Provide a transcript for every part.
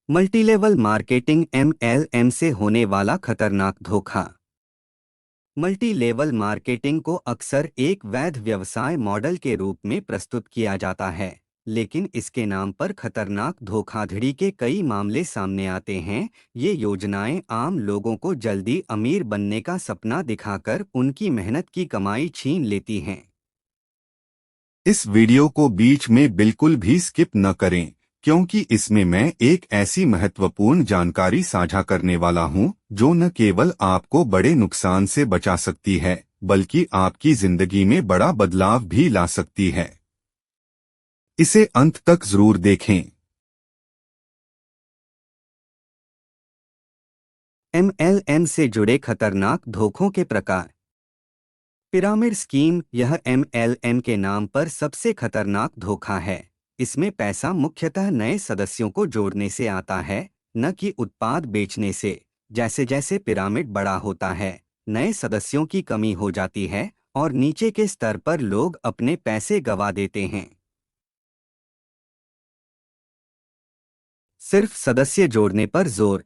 Multilevel marketing MLM से होने वाला खतरनाक धोखा। मल्टी लेवल मार्केटिंग को अक्सर एक वैध व्यवसाय मॉडल के रूप में प्रस्तुत किया जाता है, लेकिन इसके नाम पर खतरनाक धोखाधड़ी के कई मामले सामने आते हैं। ये योजनाएं आम लोगों को जल्दी अमीर बनने का सपना दिखाकर उनकी मेहनत की कमाई छीन लेती हैं। इस वीडियो को बीच में बिल्कुल भी स्किप न करें, क्योंकि इसमें मैं एक ऐसी महत्वपूर्ण जानकारी साझा करने वाला हूं जो न केवल आपको बड़े नुकसान से बचा सकती है, बल्कि आपकी जिंदगी में बड़ा बदलाव भी ला सकती है। इसे अंत तक जरूर देखें। MLM से जुड़े खतरनाक धोखों के प्रकार। पिरामिड स्कीम, यह MLM के नाम पर सबसे खतरनाक धोखा है। इसमें पैसा मुख्यतः नए सदस्यों को जोड़ने से आता है, न कि उत्पाद बेचने से। जैसे जैसे पिरामिड बड़ा होता है, नए सदस्यों की कमी हो जाती है और नीचे के स्तर पर लोग अपने पैसे गंवा देते हैं। सिर्फ सदस्य जोड़ने पर जोर।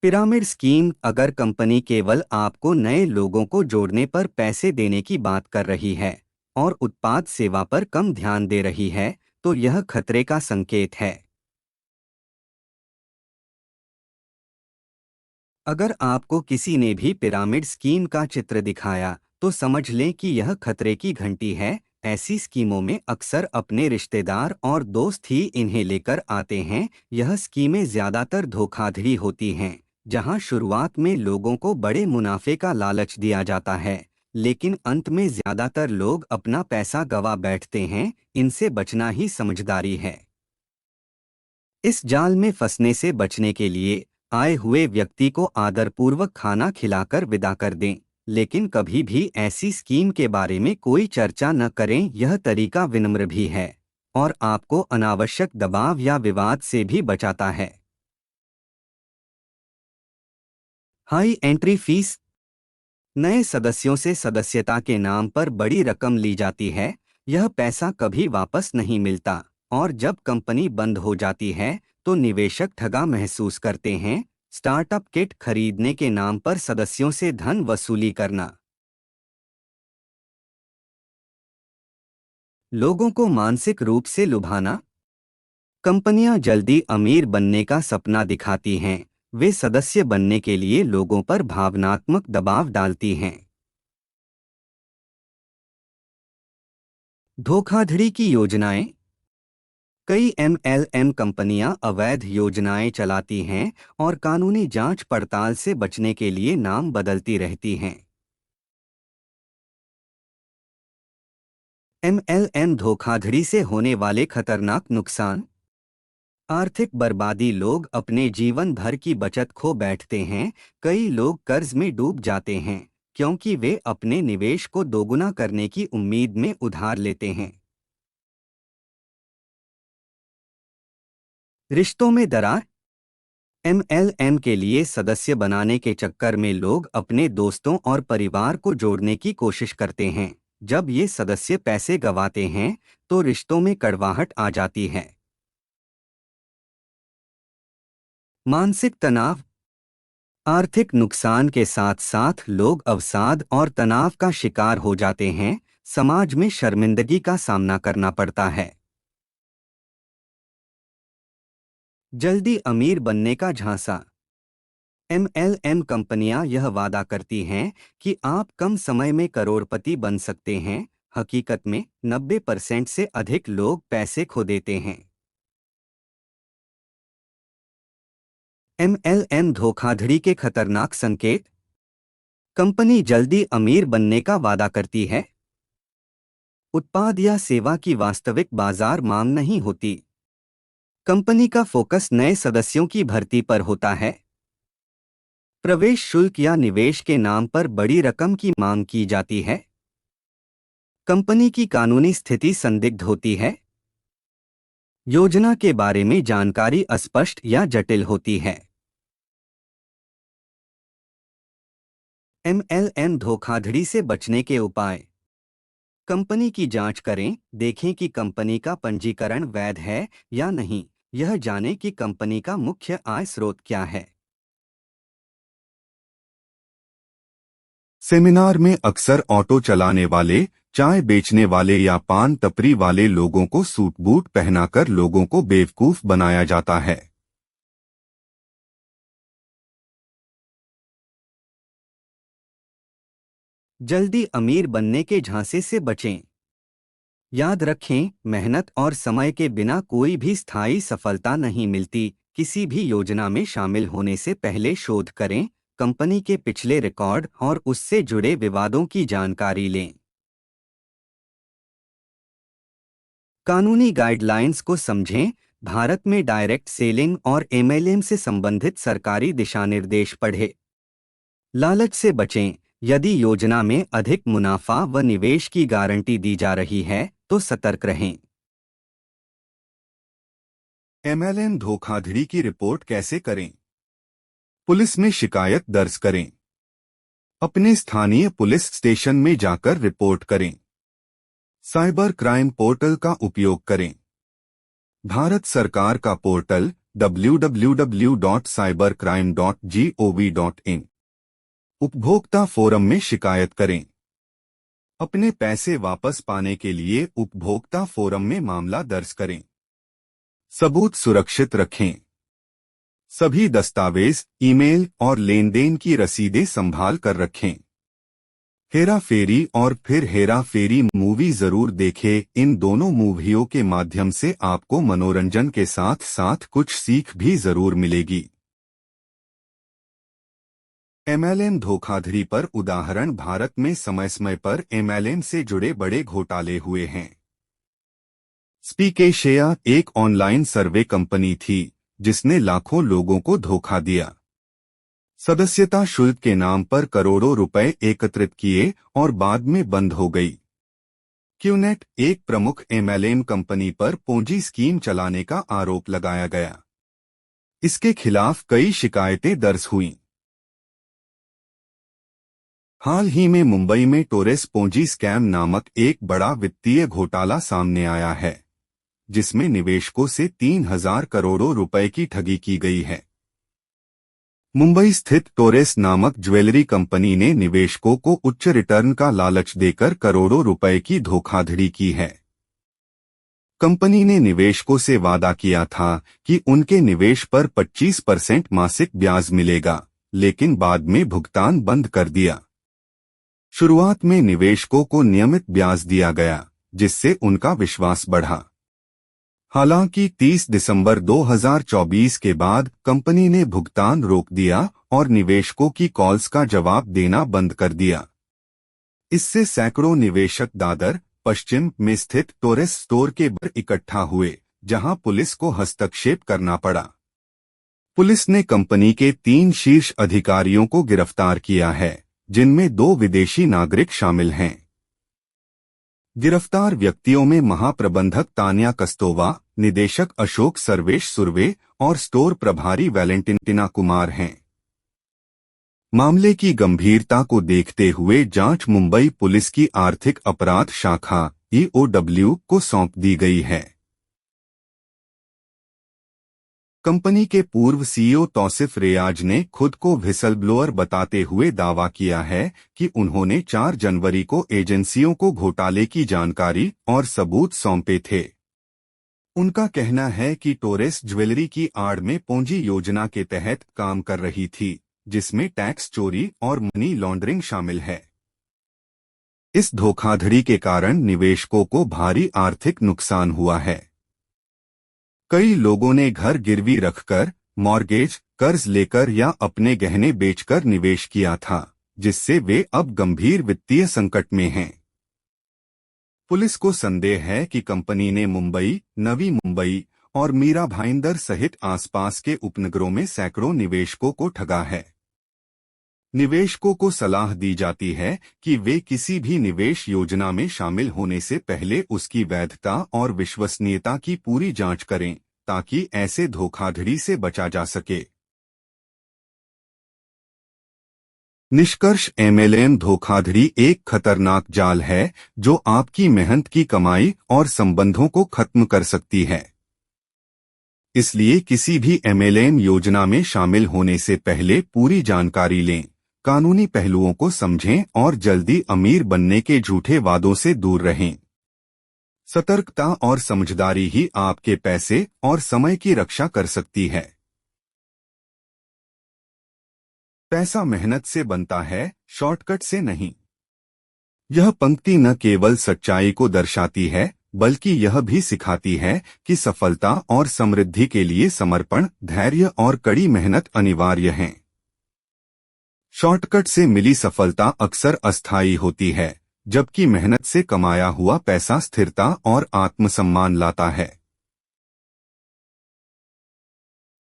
पिरामिड स्कीम, अगर कंपनी केवल आपको नए लोगों को जोड़ने पर पैसे देने की बात कर रही है और उत्पाद सेवा पर कम ध्यान दे रही है, तो यह खतरे का संकेत है। अगर आपको किसी ने भी पिरामिड स्कीम का चित्र दिखाया, तो समझ लें कि यह खतरे की घंटी है। ऐसी स्कीमों में अक्सर अपने रिश्तेदार और दोस्त ही इन्हें लेकर आते हैं। यह स्कीमें ज्यादातर धोखाधड़ी होती हैं, जहां शुरुआत में लोगों को बड़े मुनाफे का लालच दिया जाता है, लेकिन अंत में ज्यादातर लोग अपना पैसा गंवा बैठते हैं। इनसे बचना ही समझदारी है। इस जाल में फंसने से बचने के लिए आए हुए व्यक्ति को आदरपूर्वक खाना खिलाकर विदा कर दें, लेकिन कभी भी ऐसी स्कीम के बारे में कोई चर्चा न करें। यह तरीका विनम्र भी है और आपको अनावश्यक दबाव या विवाद से भी बचाता है। हाई एंट्री फीस, नए सदस्यों से सदस्यता के नाम पर बड़ी रकम ली जाती है। यह पैसा कभी वापस नहीं मिलता और जब कंपनी बंद हो जाती है, तो निवेशक ठगा महसूस करते हैं। स्टार्टअप किट खरीदने के नाम पर सदस्यों से धन वसूली करना, लोगों को मानसिक रूप से लुभाना। कंपनियां जल्दी अमीर बनने का सपना दिखाती हैं। वे सदस्य बनने के लिए लोगों पर भावनात्मक दबाव डालती हैं। धोखाधड़ी की योजनाएं, कई MLM कंपनियां अवैध योजनाएं चलाती हैं और कानूनी जांच पड़ताल से बचने के लिए नाम बदलती रहती हैं। MLM धोखाधड़ी से होने वाले खतरनाक नुकसान। आर्थिक बर्बादी, लोग अपने जीवन भर की बचत खो बैठते हैं। कई लोग कर्ज में डूब जाते हैं, क्योंकि वे अपने निवेश को दोगुना करने की उम्मीद में उधार लेते हैं। रिश्तों में दरार, MLM के लिए सदस्य बनाने के चक्कर में लोग अपने दोस्तों और परिवार को जोड़ने की कोशिश करते हैं। जब ये सदस्य पैसे गंवाते हैं, तो रिश्तों में कड़वाहट आ जाती है। मानसिक तनाव, आर्थिक नुकसान के साथ साथ लोग अवसाद और तनाव का शिकार हो जाते हैं। समाज में शर्मिंदगी का सामना करना पड़ता है। जल्दी अमीर बनने का झांसा, MLM कंपनियां यह वादा करती हैं कि आप कम समय में करोड़पति बन सकते हैं। हकीकत में 90% से अधिक लोग पैसे खो देते हैं। MLM धोखाधड़ी के खतरनाक संकेत। कंपनी जल्दी अमीर बनने का वादा करती है। उत्पाद या सेवा की वास्तविक बाजार मांग नहीं होती। कंपनी का फोकस नए सदस्यों की भर्ती पर होता है। प्रवेश शुल्क या निवेश के नाम पर बड़ी रकम की मांग की जाती है। कंपनी की कानूनी स्थिति संदिग्ध होती है। योजना के बारे में जानकारी अस्पष्ट या जटिल होती है। MLM धोखाधड़ी से बचने के उपाय। कंपनी की जांच करें, देखें कि कंपनी का पंजीकरण वैध है या नहीं। यह जाने कि कंपनी का मुख्य आय स्रोत क्या है। सेमिनार में अक्सर ऑटो चलाने वाले, चाय बेचने वाले या पान टपरी वाले लोगों को सूट बूट पहनाकर लोगों को बेवकूफ बनाया जाता है। जल्दी अमीर बनने के झांसे से बचें। याद रखें, मेहनत और समय के बिना कोई भी स्थायी सफलता नहीं मिलती। किसी भी योजना में शामिल होने से पहले शोध करें, कंपनी के पिछले रिकॉर्ड और उससे जुड़े विवादों की जानकारी लें। कानूनी गाइडलाइंस को समझें। भारत में डायरेक्ट सेलिंग और एमएलएम से संबंधित सरकारी दिशानिर्देश पढ़ें। लालच से बचें। यदि योजना में अधिक मुनाफा व निवेश की गारंटी दी जा रही है तो सतर्क रहें। एमएलएम धोखाधड़ी की रिपोर्ट कैसे करें? पुलिस में शिकायत दर्ज करें। अपने स्थानीय पुलिस स्टेशन में जाकर रिपोर्ट करें। साइबर क्राइम पोर्टल का उपयोग करें। भारत सरकार का पोर्टल www.cybercrime.gov.in। उपभोक्ता फोरम में शिकायत करें। अपने पैसे वापस पाने के लिए उपभोक्ता फोरम में मामला दर्ज करें। सबूत सुरक्षित रखें। सभी दस्तावेज, ईमेल और लेनदेन की रसीदें संभाल कर रखें। हेरा फेरी और फिर हेरा फेरी मूवी जरूर देखें। इन दोनों मूवियों के माध्यम से आपको मनोरंजन के साथ साथ कुछ सीख भी जरूर मिलेगी। एमएलएम धोखाधड़ी पर उदाहरण। भारत में समय समय पर एमएलएम से जुड़े बड़े घोटाले हुए हैं। स्पीकेशिया एक ऑनलाइन सर्वे कंपनी थी जिसने लाखों लोगों को धोखा दिया। सदस्यता शुल्क के नाम पर करोड़ों रुपए एकत्रित किए और बाद में बंद हो गई। क्यूनेट एक प्रमुख एमएलएम कंपनी पर पोंजी स्कीम चलाने का आरोप लगाया गया। इसके खिलाफ कई शिकायतें दर्ज हुईं। हाल ही में मुंबई में टोरेस पोंजी स्कैम नामक एक बड़ा वित्तीय घोटाला सामने आया है, जिसमें निवेशकों से 3,000 करोड़ों रुपए की ठगी की गई है। मुंबई स्थित टोरेस नामक ज्वेलरी कंपनी ने निवेशकों को उच्च रिटर्न का लालच देकर करोड़ों रुपए की धोखाधड़ी की है। कंपनी ने निवेशकों से वादा किया था कि उनके निवेश पर 25% मासिक ब्याज मिलेगा, लेकिन बाद में भुगतान बंद कर दिया। शुरुआत में निवेशकों को नियमित ब्याज दिया गया, जिससे उनका विश्वास बढ़ा। हालांकि 30 दिसंबर 2024 के बाद कंपनी ने भुगतान रोक दिया और निवेशकों की कॉल्स का जवाब देना बंद कर दिया। इससे सैकड़ों निवेशक दादर, पश्चिम में स्थित टोरेस स्टोर के बाहर इकट्ठा हुए, जहां पुलिस को हस्तक्षेप करना पड़ा। पुलिस ने कंपनी के 3 शीर्ष अधिकारियों को गिरफ्तार किया है, जिनमें 2 विदेशी नागरिक शामिल हैं। गिरफ्तार व्यक्तियों में महाप्रबंधक तान्या कस्तोवा, निदेशक अशोक सर्वेश सुर्वे और स्टोर प्रभारी वैलेंटिना कुमार हैं। मामले की गंभीरता को देखते हुए जांच मुंबई पुलिस की आर्थिक अपराध शाखा EOW को सौंप दी गई है। कंपनी के पूर्व सीईओ तौसिफ रियाज ने खुद को व्हिसलब्लोअर बताते हुए दावा किया है कि उन्होंने 4 जनवरी को एजेंसियों को घोटाले की जानकारी और सबूत सौंपे थे। उनका कहना है कि टोरेस ज्वेलरी की आड़ में पोंजी योजना के तहत काम कर रही थी, जिसमें टैक्स चोरी और मनी लॉन्ड्रिंग शामिल है। इस धोखाधड़ी के कारण निवेशकों को भारी आर्थिक नुकसान हुआ है। कई लोगों ने घर गिरवी रखकर, मॉर्गेज, कर्ज लेकर या अपने गहने बेचकर निवेश किया था, जिससे वे अब गंभीर वित्तीय संकट में हैं। पुलिस को संदेह है कि कंपनी ने मुंबई, नवी मुंबई और मीरा भाईंदर सहित आसपास के उपनगरों में सैकड़ों निवेशकों को ठगा है। निवेशकों को सलाह दी जाती है कि वे किसी भी निवेश योजना में शामिल होने से पहले उसकी वैधता और विश्वसनीयता की पूरी जांच करें, ताकि ऐसे धोखाधड़ी से बचा जा सके। निष्कर्ष: एमएलएम धोखाधड़ी एक खतरनाक जाल है जो आपकी मेहनत की कमाई और संबंधों को खत्म कर सकती है। इसलिए किसी भी एमएलएम योजना में शामिल होने से पहले पूरी जानकारी लें, कानूनी पहलुओं को समझें और जल्दी अमीर बनने के झूठे वादों से दूर रहें। सतर्कता और समझदारी ही आपके पैसे और समय की रक्षा कर सकती है। पैसा मेहनत से बनता है, शॉर्टकट से नहीं। यह पंक्ति न केवल सच्चाई को दर्शाती है, बल्कि यह भी सिखाती है कि सफलता और समृद्धि के लिए समर्पण, धैर्य और कड़ी मेहनत अनिवार्य हैं। शॉर्टकट से मिली सफलता अक्सर अस्थायी होती है, जबकि मेहनत से कमाया हुआ पैसा स्थिरता और आत्मसम्मान लाता है।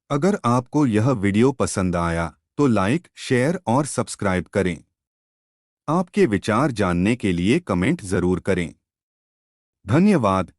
अगर आपको यह वीडियो पसंद आया तो लाइक, शेयर और सब्सक्राइब करें। आपके विचार जानने के लिए कमेंट जरूर करें। धन्यवाद।